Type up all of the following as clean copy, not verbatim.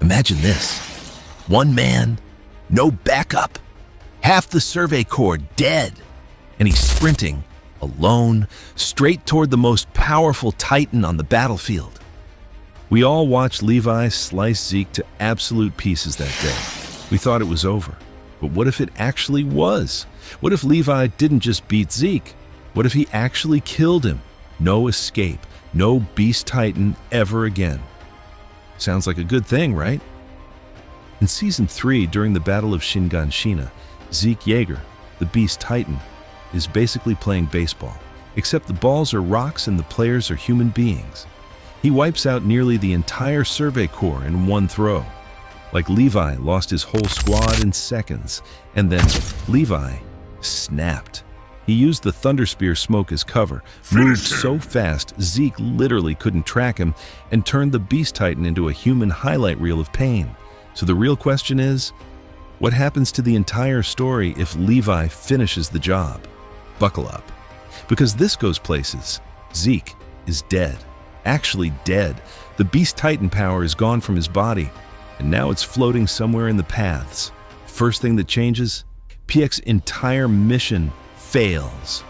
Imagine this. One man, no backup. Half the Survey Corps dead. And he's sprinting, alone, straight toward the most powerful Titan on the battlefield. We all watched Levi slice Zeke to absolute pieces that day. We thought it was over. But what if it actually was? What if Levi didn't just beat Zeke? What if he actually killed him? No escape, no Beast Titan ever again. Sounds like a good thing, right? In Season 3, during the Battle of Shinganshina, Zeke Yeager, the Beast Titan, is basically playing baseball, except the balls are rocks and the players are human beings. He wipes out nearly the entire Survey Corps in one throw. Like Levi lost his whole squad in seconds, and then Levi snapped. He used the Thunder Spear smoke as cover, moved so fast Zeke literally couldn't track him, and turned the Beast Titan into a human highlight reel of pain. So the real question is, what happens to the entire story if Levi finishes the job? Buckle up, because this goes places. Zeke is dead. Actually dead. The Beast Titan power is gone from his body, and now it's floating somewhere in the paths. First thing that changes, PX's entire mission fails.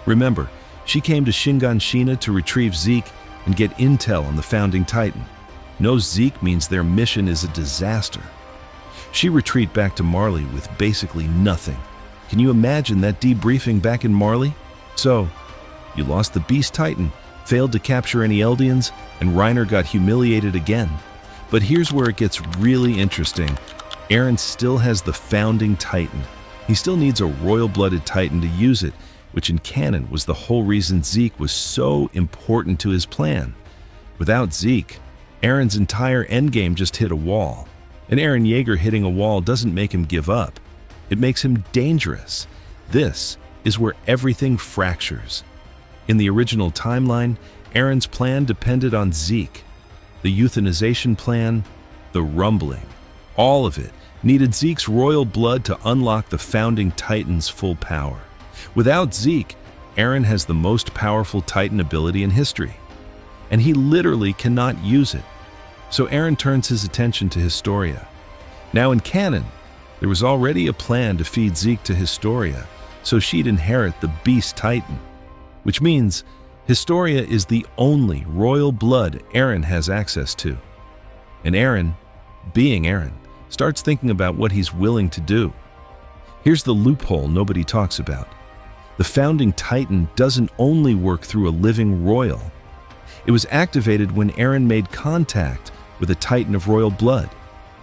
Remember, she came to Shinganshina to retrieve Zeke and get intel on the founding Titan. No Zeke means their mission is a disaster. She retreat back to Marley with basically nothing. Can you imagine that debriefing back in Marley? So, you lost the Beast Titan, failed to capture any Eldians, and Reiner got humiliated again. But here's where it gets really interesting. Eren still has the founding Titan. He still needs a royal-blooded Titan to use it, which in canon was the whole reason Zeke was so important to his plan. Without Zeke, Eren's entire endgame just hit a wall. And Eren Yeager hitting a wall doesn't make him give up. It makes him dangerous. This is where everything fractures. In the original timeline, Eren's plan depended on Zeke. The euthanization plan, the rumbling, all of it needed Zeke's royal blood to unlock the founding Titan's full power. Without Zeke, Eren has the most powerful Titan ability in history, and he literally cannot use it. So Eren turns his attention to Historia. Now in canon, there was already a plan to feed Zeke to Historia, so she'd inherit the Beast Titan, which means Historia is the only royal blood Eren has access to. And Eren, being Eren, starts thinking about what he's willing to do. Here's the loophole nobody talks about. The founding Titan doesn't only work through a living royal. It was activated when Eren made contact with a Titan of royal blood.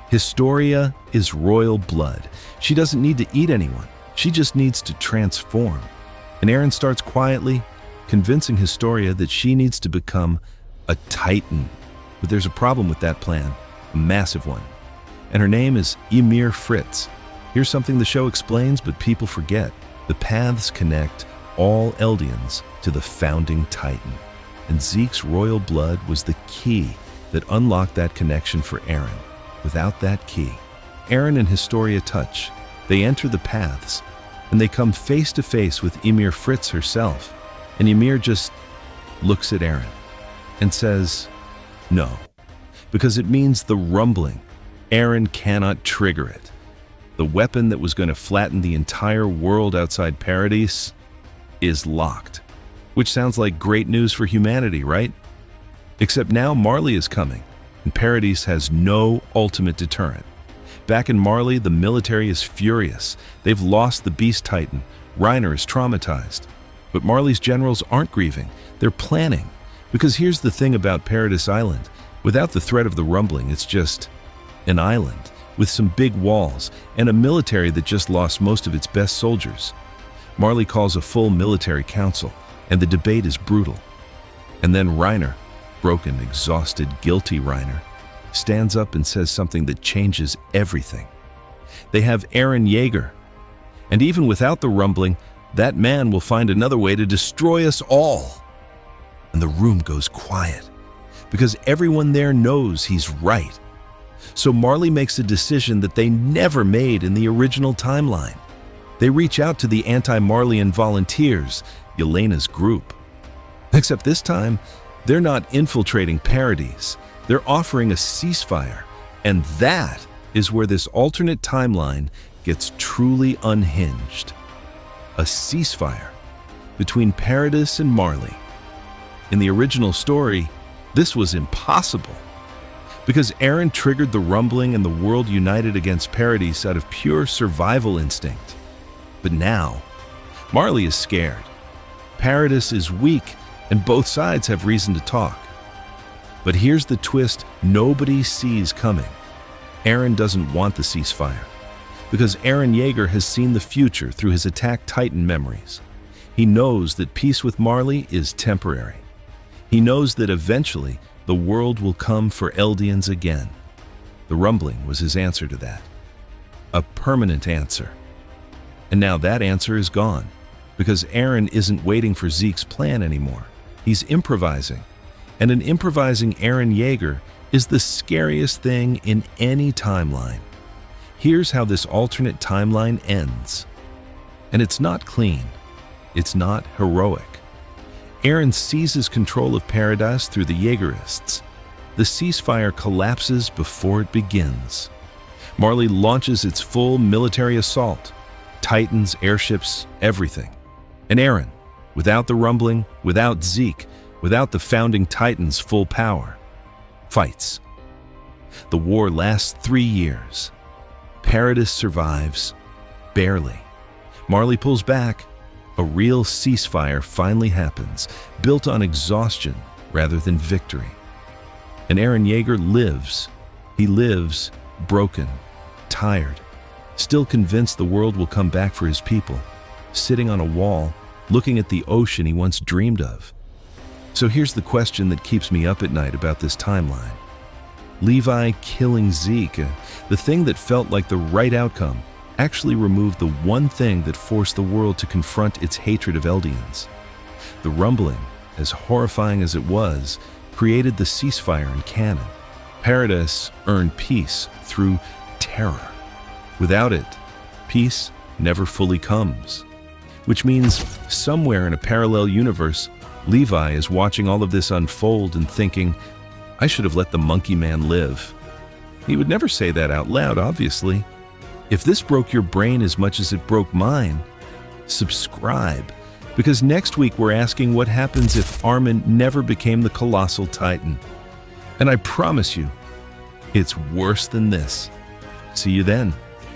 Historia is royal blood. She doesn't need to eat anyone. She just needs to transform. And Eren starts quietly convincing Historia that she needs to become a Titan. But there's a problem with that plan, a massive one. And her name is Ymir Fritz. Here's something the show explains, but people forget. The paths connect all Eldians to the founding Titan. And Zeke's royal blood was the key that unlocked that connection for Eren. Without that key, Eren and Historia touch. They enter the paths, and they come face to face with Ymir Fritz herself. And Ymir just looks at Eren and says, no, because it means the rumbling. Eren cannot trigger it. The weapon that was going to flatten the entire world outside Paradis is locked. Which sounds like great news for humanity, right? Except now Marley is coming, and Paradis has no ultimate deterrent. Back in Marley, the military is furious. They've lost the Beast Titan. Reiner is traumatized. But Marley's generals aren't grieving. They're planning. Because here's the thing about Paradis Island. Without the threat of the rumbling, it's just an island with some big walls and a military that just lost most of its best soldiers. Marley calls a full military council, and the debate is brutal. And then Reiner, broken, exhausted, guilty Reiner, stands up and says something that changes everything. They have Eren Yeager, and even without the rumbling, that man will find another way to destroy us all. And the room goes quiet, because everyone there knows he's right. So Marley makes a decision that they never made in the original timeline. They reach out to the anti-Marleyan volunteers, Yelena's group. Except this time, they're not infiltrating Paradis. They're offering a ceasefire. And that is where this alternate timeline gets truly unhinged. A ceasefire between Paradis and Marley. In the original story, this was impossible, because Eren triggered the rumbling and the world united against Paradis out of pure survival instinct. But now, Marley is scared. Paradis is weak, and both sides have reason to talk. But here's the twist nobody sees coming. Eren doesn't want the ceasefire, because Eren Yeager has seen the future through his Attack Titan memories. He knows that peace with Marley is temporary. He knows that eventually the world will come for Eldians again. The rumbling was his answer to that. A permanent answer. And now that answer is gone, because Eren isn't waiting for Zeke's plan anymore. He's improvising. And an improvising Eren Yeager is the scariest thing in any timeline. Here's how this alternate timeline ends. And it's not clean. It's not heroic. Eren seizes control of Paradis through the Yeagerists. The ceasefire collapses before it begins. Marley launches its full military assault. Titans, airships, everything. And Eren, without the rumbling, without Zeke, without the founding Titans' full power, fights. The war lasts 3 years. Paradis survives, barely. Marley pulls back. A real ceasefire finally happens, built on exhaustion rather than victory. And Eren Yeager lives. He lives broken, tired, still convinced the world will come back for his people, sitting on a wall, looking at the ocean he once dreamed of. So here's the question that keeps me up at night about this timeline. Levi killing Zeke, the thing that felt like the right outcome, actually removed the one thing that forced the world to confront its hatred of Eldians. The rumbling, as horrifying as it was, created the ceasefire in canon. Paradis earned peace through terror. Without it, peace never fully comes. Which means somewhere in a parallel universe, Levi is watching all of this unfold and thinking, I should have let the monkey man live. He would never say that out loud, obviously. If this broke your brain as much as it broke mine, subscribe, because next week we're asking what happens if Armin never became the colossal titan. And I promise you, it's worse than this. See you then.